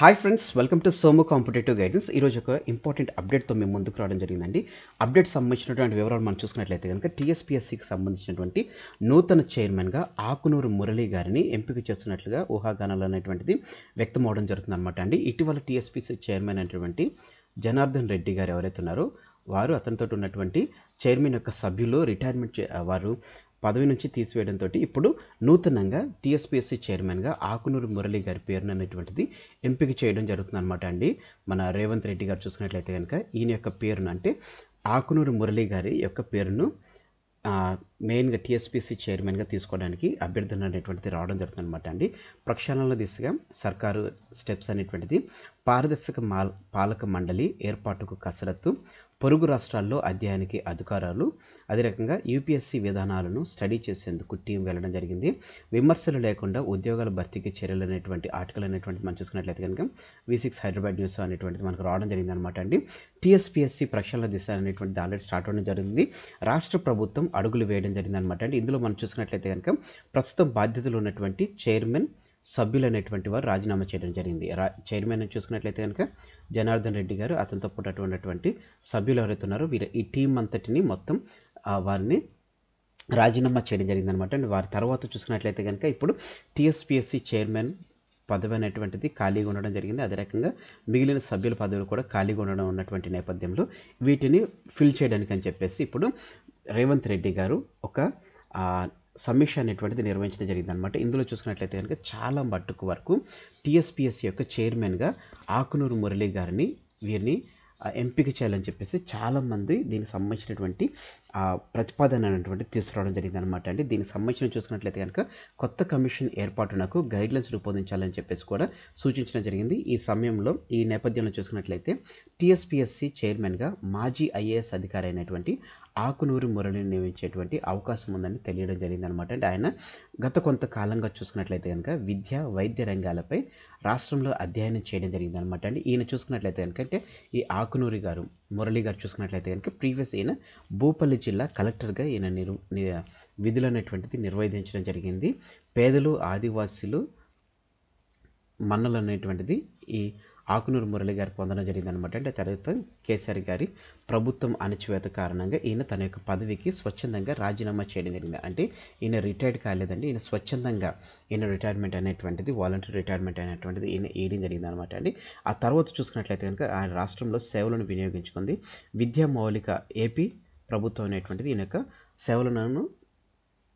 Hi friends, welcome to Somu competitive guidance. ఈరోజు ఒక important అప్డేట్తో మేము ముందుకు రావడం జరిగిందండి. అప్డేట్ సంబంధించినటువంటి వివరాలు మనం చూసుకున్నట్లయితే కనుక టీఎస్పీఎస్సీకి సంబంధించినటువంటి నూతన చైర్మన్గా ఆకునూరు మురళి గారిని ఎంపిక చేస్తున్నట్లుగా ఊహాగానాలు అనేటువంటిది వ్యక్తం అవడం జరుగుతుంది అనమాట అండి. ఇటీవల టీఎస్పీఎస్సీ చైర్మన్ అయినటువంటి జనార్దన్ రెడ్డి గారు ఎవరైతే ఉన్నారో వారు అతనితో ఉన్నటువంటి చైర్మన్ యొక్క సభ్యులు రిటైర్మెంట్ వారు పదవి నుంచి తీసివేయడంతో ఇప్పుడు నూతనంగా టీఎస్పీఎస్సీ చైర్మన్గా ఆకునూరు మురళి గారి పేరును అనేటువంటిది ఎంపిక చేయడం జరుగుతుంది అనమాట అండి. మన రేవంత్ రెడ్డి గారు చూసుకున్నట్లయితే కనుక ఈయన యొక్క పేరును అంటే ఆకునూరు మురళి గారి యొక్క పేరును మెయిన్గా టీఎస్పీఎస్సీ చైర్మన్గా తీసుకోవడానికి అభ్యర్థన అనేటువంటిది రావడం జరుగుతుంది అనమాట అండి. ప్రక్షాళనల దిశగా సర్కారు స్టెప్స్ అనేటువంటిది పారదర్శక పాలక మండలి ఏర్పాటుకు కసరత్తు, పొరుగు రాష్ట్రాల్లో అధ్యయనానికి అధికారాలు, అదే రకంగా యూపీఎస్సీ విధానాలను స్టడీ చేసేందుకు టీం వెళ్ళడం జరిగింది. విమర్శలు లేకుండా ఉద్యోగాల భర్తీకి చర్యలు అనేటువంటి ఆర్టికల్ అనేటువంటి మనం చూసుకున్నట్లయితే కనుక V6 హైదరాబాద్ న్యూస్ అనేటువంటిది మనకు రావడం జరిగింది అనమాట అండి. టీఎస్పీఎస్సీ ప్రక్షాళన దిశ అనేటువంటిది ఆల్రెడీ స్టార్ట్ అవ్వడం జరిగింది. రాష్ట్ర ప్రభుత్వం అడుగులు వేయడం జరిగింది అనమాట అండి. ఇందులో మనం చూసుకున్నట్లయితే కనుక ప్రస్తుతం బాధ్యతలు ఉన్నటువంటి చైర్మన్, సభ్యులు అనేటువంటి వారు రాజీనామా చేయడం జరిగింది. చైర్మన్ చూసుకున్నట్లయితే కనుక జనార్దన్ రెడ్డి గారు, అతనితో పాటు ఉన్నటువంటి సభ్యులు ఎవరైతే ఉన్నారో ఈ టీం అంతటిని మొత్తం వారిని రాజీనామా చేయడం జరిగింది అనమాట అండి. వారి తర్వాత చూసుకున్నట్లయితే కనుక ఇప్పుడు టీఎస్పీఎస్సీ చైర్మన్ పదవి అనేటువంటిది ఖాళీగా ఉండడం జరిగింది. అదే రకంగా మిగిలిన సభ్యుల పదవులు కూడా ఖాళీగా ఉండడం ఉన్నటువంటి నేపథ్యంలో వీటిని ఫిల్ చేయడానికి అని చెప్పేసి ఇప్పుడు రేవంత్ రెడ్డి గారు ఒక సమీక్ష అనేటువంటిది నిర్వహించడం జరిగింది అనమాట. ఇందులో చూసుకున్నట్లయితే కనుక చాలా మట్టుకు వరకు టీఎస్పీఎస్సీ యొక్క చైర్మన్గా ఆకునూరు మురళి గారిని వీరిని ఎంపిక చేయాలని చెప్పేసి చాలామంది దీనికి సంబంధించినటువంటి ప్రతిపాదన అనేటువంటి తీసుకురావడం జరిగింది అనమాట అండి. దీనికి సంబంధించిన చూసుకున్నట్లయితే కనుక కొత్త కమిషన్ ఏర్పాటునకు గైడ్లైన్స్ రూపొందించాలని చెప్పేసి కూడా సూచించడం జరిగింది. ఈ సమయంలో ఈ నేపథ్యంలో చూసుకున్నట్లయితే టీఎస్పీఎస్సీ చైర్మన్గా మాజీ ఐఏఎస్ అధికారి అయినటువంటి ఆకునూరు మురళిని నియమించేటువంటి అవకాశం ఉందని తెలియడం జరిగిందనమాట. అంటే ఆయన గత కొంతకాలంగా చూసుకున్నట్లయితే కనుక విద్య, వైద్య రంగాలపై రాష్ట్రంలో అధ్యయనం చేయడం జరిగిందనమాట అండి. ఈయన చూసుకున్నట్లయితే కనుక అంటే ఈ ఆకునూరి గారు మురళి గారు చూసుకున్నట్లయితే కనుక ప్రీవియస్ ఈయన భూపల్లి జిల్లా కలెక్టర్గా ఈయన విధులు అనేటువంటిది నిర్వహించడం జరిగింది. పేదలు, ఆదివాసీలు మన్నలు అనేటువంటిది ఈ ఆకునూరు మురళి గారు పొందడం జరిగింది అనమాట. అంటే తర్వాత కేసీఆర్ గారి ప్రభుత్వం అణచివేత కారణంగా ఈయన తన యొక్క పదవికి స్వచ్ఛందంగా రాజీనామా చేయడం జరిగింది. అంటే ఈయన రిటైర్డ్ కాలేదండి, ఈయన స్వచ్ఛందంగా ఈయన రిటైర్మెంట్ అనేటువంటిది వాలంటరీ రిటైర్మెంట్ అనేటువంటిది ఈయన వేయడం జరిగింది అనమాట అండి. ఆ తర్వాత చూసుకున్నట్లయితే కనుక ఆయన రాష్ట్రంలో సేవలను వినియోగించుకుంది. విద్యా మౌలిక ఏపీ ప్రభుత్వం అనేటువంటిది ఈయన యొక్క సేవలను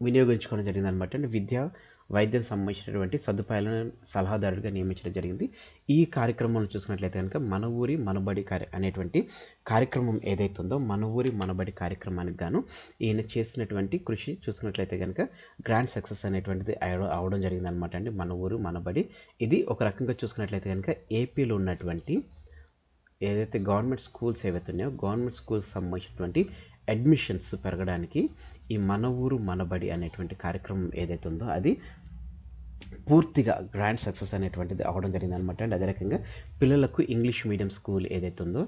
వినియోగించుకోవడం జరిగింది అనమాట అండి. విద్యా, వైద్యం సంబంధించినటువంటి సదుపాయాలను సలహాదారుడిగా నియమించడం జరిగింది. ఈ కార్యక్రమాలను చూసుకున్నట్లయితే కనుక మన ఊరి మనబడి అనేటువంటి కార్యక్రమం ఏదైతే ఉందో మన ఊరి మనబడి కార్యక్రమానికి గాను ఈయన చేసినటువంటి కృషి చూసుకున్నట్లయితే కనుక గ్రాండ్ సక్సెస్ అనేటువంటిది అవడం జరిగింది అనమాట అండి. మన ఊరు మనబడి ఇది ఒక రకంగా చూసుకున్నట్లయితే కనుక ఏపీలో ఉన్నటువంటి ఏదైతే గవర్నమెంట్ స్కూల్స్ ఏవైతే ఉన్నాయో గవర్నమెంట్ స్కూల్స్ సంబంధించినటువంటి అడ్మిషన్స్ పెరగడానికి ఈ మన ఊరు మనబడి అనేటువంటి కార్యక్రమం ఏదైతే ఉందో అది పూర్తిగా గ్రాండ్ సక్సెస్ అనేటువంటిది అవ్వడం జరిగింది అనమాట అండి. అదే రకంగా పిల్లలకు ఇంగ్లీష్ మీడియం స్కూల్ ఏదైతే ఉందో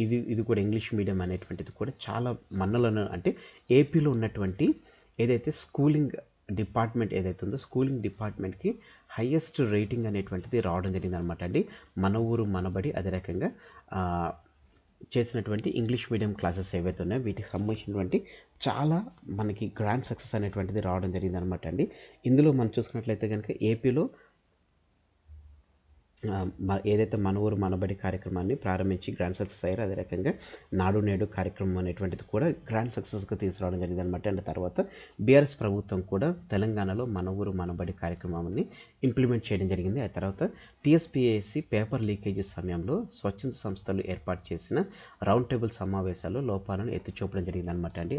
ఇది కూడా ఇంగ్లీష్ మీడియం అనేటువంటిది కూడా చాలా మన్నలను అంటే ఏపీలో ఉన్నటువంటి ఏదైతే స్కూలింగ్ డిపార్ట్మెంట్ ఏదైతే ఉందో స్కూలింగ్ డిపార్ట్మెంట్కి హయ్యెస్ట్ రేటింగ్ అనేటువంటిది రావడం జరిగింది అనమాట అండి. మన ఊరు మనబడి అదే రకంగా చేసినటువంటి ఇంగ్లీష్ మీడియం క్లాసెస్ ఏవైతే ఉన్నాయో వీటికి సంబంధించినటువంటి చాలా మనకి గ్రాండ్ సక్సెస్ అనేటువంటిది రావడం జరిగింది అనమాట అండి. ఇందులో మనం చూసుకున్నట్లయితే కనుక ఏపీలో ఏదైతే మన ఊరు మనబడి కార్యక్రమాన్ని ప్రారంభించి గ్రాండ్ సక్సెస్ అయ్యారో అదే రకంగా నాడు నేడు కార్యక్రమం అనేటువంటిది కూడా గ్రాండ్ సక్సెస్గా తీసుకురావడం జరిగింది అనమాట. అండ్ తర్వాత బీఆర్ఎస్ ప్రభుత్వం కూడా తెలంగాణలో మన ఊరు మనబడి కార్యక్రమాన్ని ఇంప్లిమెంట్ చేయడం జరిగింది. ఆ తర్వాత టీఎస్పీఎస్సీ పేపర్ లీకేజీ సమయంలో స్వచ్ఛంద సంస్థలు ఏర్పాటు చేసిన రౌండ్ టేబుల్ సమావేశాల్లో లోపాలను ఎత్తిచూపడం జరిగింది అనమాట అండి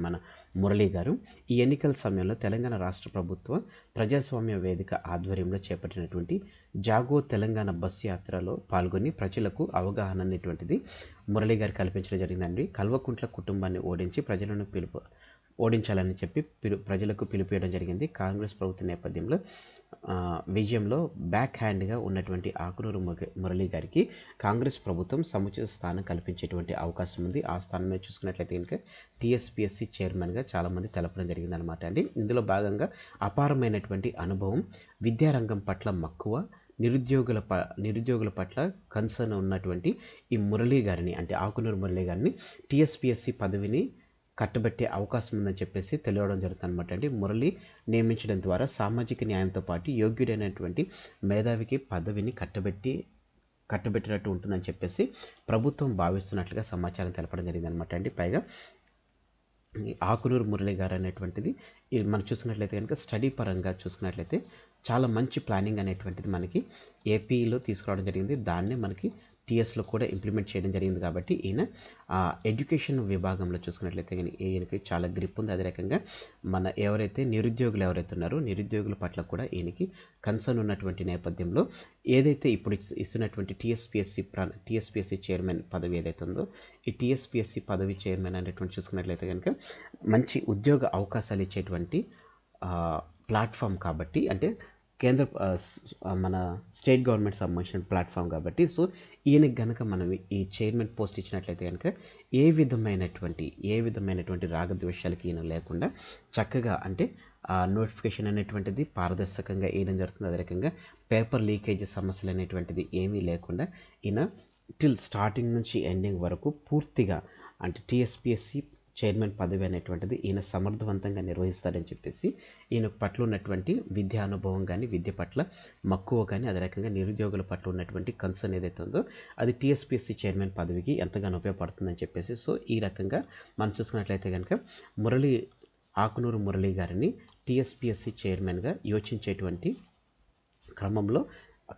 మన మురళి గారు. ఈ ఎన్నికల సమయంలో తెలంగాణ రాష్ట్ర ప్రభుత్వ ప్రజాస్వామ్య వేదిక ఆధ్వర్యంలో చేపట్టినటువంటి జాగో తెలంగాణ బస్సు యాత్రలో పాల్గొని ప్రజలకు అవగాహన అనేటువంటిది మురళి గారు కల్పించడం జరిగిందండి. కల్వకుంట్ల కుటుంబాన్ని ఓడించి ప్రజలను ఓడించాలని చెప్పి ప్రజలకు పిలుపుయడం జరిగింది. కాంగ్రెస్ ప్రభుత్వ నేపథ్యంలో విజయంలో బ్యాక్ హ్యాండ్గా ఉన్నటువంటి ఆకునూరు మురళి గారికి కాంగ్రెస్ ప్రభుత్వం సముచిత స్థానం కల్పించేటువంటి అవకాశం ఉంది. ఆ స్థానం మీద చూసుకున్నట్లయితే కనుక టీఎస్పీఎస్సీ చైర్మన్గా చాలామంది తెలపడం జరిగిందనమాట అండి. ఇందులో భాగంగా అపారమైనటువంటి అనుభవం, విద్యారంగం పట్ల మక్కువ, నిరుద్యోగుల పట్ల కన్సర్న్ ఉన్నటువంటి ఈ మురళీ గారిని, అంటే ఆకునూరు మురళీ గారిని టీఎస్పీఎస్సీ పదవిని కట్టబెట్టే అవకాశం ఉందని చెప్పేసి తెలియడం జరుగుతుంది అనమాట అండి. మురళి నియమించడం ద్వారా సామాజిక న్యాయంతో పాటు యోగ్యుడైనటువంటి మేధావికి పదవిని కట్టబెట్టినట్టు ఉంటుందని చెప్పేసి ప్రభుత్వం భావిస్తున్నట్లుగా సమాచారం తెలపడం జరిగింది అనమాట అండి. పైగా ఈ ఆకునూరు మురళి గారు అనేటువంటిది మనం చూసుకున్నట్లయితే కనుక స్టడీ పరంగా చూసుకున్నట్లయితే చాలా మంచి ప్లానింగ్ అనేటువంటిది మనకి ఏపీలో తీసుకురావడం జరిగింది. దాన్నే మనకి టీఎస్లో కూడా ఇంప్లిమెంట్ చేయడం జరిగింది. కాబట్టి ఈయన ఎడ్యుకేషన్ విభాగంలో చూసుకున్నట్లయితే కానీ ఈయనకి చాలా గ్రిప్ ఉంది. అదే రకంగా మన ఎవరైతే నిరుద్యోగులు ఉన్నారో నిరుద్యోగుల పట్ల కూడా ఈయనకి కన్సర్న్ ఉన్నటువంటి నేపథ్యంలో ఏదైతే ఇప్పుడు ఇస్తున్నటువంటి టీఎస్పీఎస్సీ చైర్మన్ పదవి ఏదైతే ఉందో ఈ టీఎస్పీఎస్సీ పదవి చైర్మన్ అనేటువంటి చూసుకున్నట్లయితే కనుక మంచి ఉద్యోగ అవకాశాలు ఇచ్చేటువంటి ప్లాట్ఫామ్ కాబట్టి, అంటే మన స్టేట్ గవర్నమెంట్ సంబంధించిన ప్లాట్ఫామ్ కాబట్టి, సో ఈయనకి కనుక మనం ఈ చైర్మన్ పోస్ట్ ఇచ్చినట్లయితే కనుక ఏ విధమైనటువంటి రాగద్వేషాలకి ఈయన లేకుండా చక్కగా, అంటే నోటిఫికేషన్ అనేటువంటిది పారదర్శకంగా వేయడం జరుగుతుంది. అదే రకంగా పేపర్ లీకేజ్ సమస్యలు అనేటువంటిది ఏమీ లేకుండా ఈయన స్టార్టింగ్ నుంచి ఎండింగ్ వరకు పూర్తిగా, అంటే టీఎస్పీఎస్సీ చైర్మన్ పదవి అనేటువంటిది ఈయన సమర్థవంతంగా నిర్వహిస్తారని చెప్పేసి ఈయన పట్ల ఉన్నటువంటి విద్యా అనుభవం కానీ, విద్య పట్ల మక్కువ కానీ, అదే రకంగా నిరుద్యోగుల పట్ల ఉన్నటువంటి కన్సర్న్ ఏదైతే ఉందో అది టీఎస్పీఎస్సీ చైర్మన్ పదవికి ఎంతగానో ఉపయోగపడుతుందని చెప్పేసి, సో ఈ రకంగా మనం చూసుకున్నట్లయితే కనుక ఆకునూరు మురళి గారిని టీఎస్పీఎస్సీ చైర్మన్గా యోచించేటువంటి క్రమంలో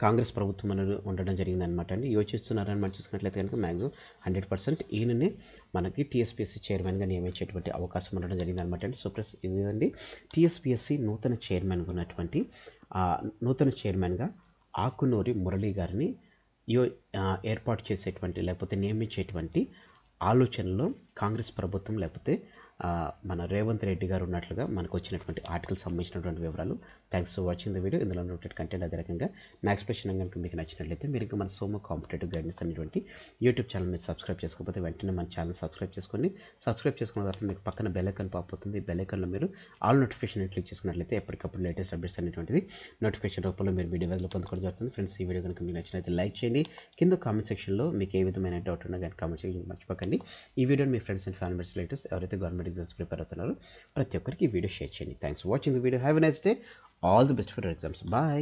కాంగ్రెస్ ప్రభుత్వం అనేది ఉండడం జరిగిందనమాట అండి. యోచిస్తున్నారని మనం చూసుకున్నట్లయితే కనుక మ్యాక్సిమం 100% ఈయననే మనకి టీఎస్పీఎస్సీ చైర్మన్గా నియమించేటువంటి అవకాశం ఉండడం జరిగిందనమాట అండి. సో ప్లస్ ఇదండి టీఎస్పీఎస్సీ నూతన చైర్మన్గా ఆకునూరి మురళి గారిని ఏర్పాటు చేసేటువంటి లేకపోతే నియమించేటువంటి ఆలోచనలో కాంగ్రెస్ ప్రభుత్వం లేకపోతే మన రేవంత్ రెడ్డి గారు ఉన్నట్లుగా మనకు వచ్చినటువంటి ఆర్టికల్ సంబంధించినటువంటి వివరాలు. Thanks for watching the video. ఇందులో ఉన్నటువంటి కంటెంట్ అదే రకంగా నా ఎక్స్ప్లెనేషన్ కనుక మీకు నచ్చినట్లయితే మీరు ఇంకా మన సోమ కాంపిటేటివ్ గైడెన్స్ అనేటువంటి యూట్యూబ్ ఛానల్ మీరు సబ్స్క్రైబ్ చేసుకోకపోతే వెంటనే మన ఛానల్ సబ్స్క్రైబ్ చేసుకున్న తర్వాత మీకు పక్కన బెల్ ఐకాన్ పాపుతుంది. బెల్ ఐకాన్లో మీరు ఆల్ నోటిఫికేషన్ క్లిక్ చేసుకున్నట్లయితే ఎప్పటికప్పుడు లేటెస్ట్ అప్డేట్స్ అనేటువంటిది నోటిఫికేషన్ రూపంలో మీరు వీడియోలో పొందుకోవడం జరుగుతుంది. ఫ్రెండ్స్, ఈ వీడియో కనుక మీకు నచ్చినట్లయితే లైక్ చేయండి. కింద కామెంట్ సెక్షన్లో మీకు ఏ విధమైన డౌట్ ఉన్నా కానీ కామెంట్ సెక్షన్ మర్చిపోకండి. ఈ వీడియోని మీ ఫ్రెండ్స్ అండ్ ఫ్యామిలీ రిలేటివ్స్ ఎవరైతే గవర్నమెంట్ ఎగ్జామ్స్ ప్రిపేర్ అవుతున్నారో ప్రతి ఒక్కరికి ఈ వీడియో షేర్ చేయండి. Thanks for watching the video. Have a nice day. All the best for your exams. Bye.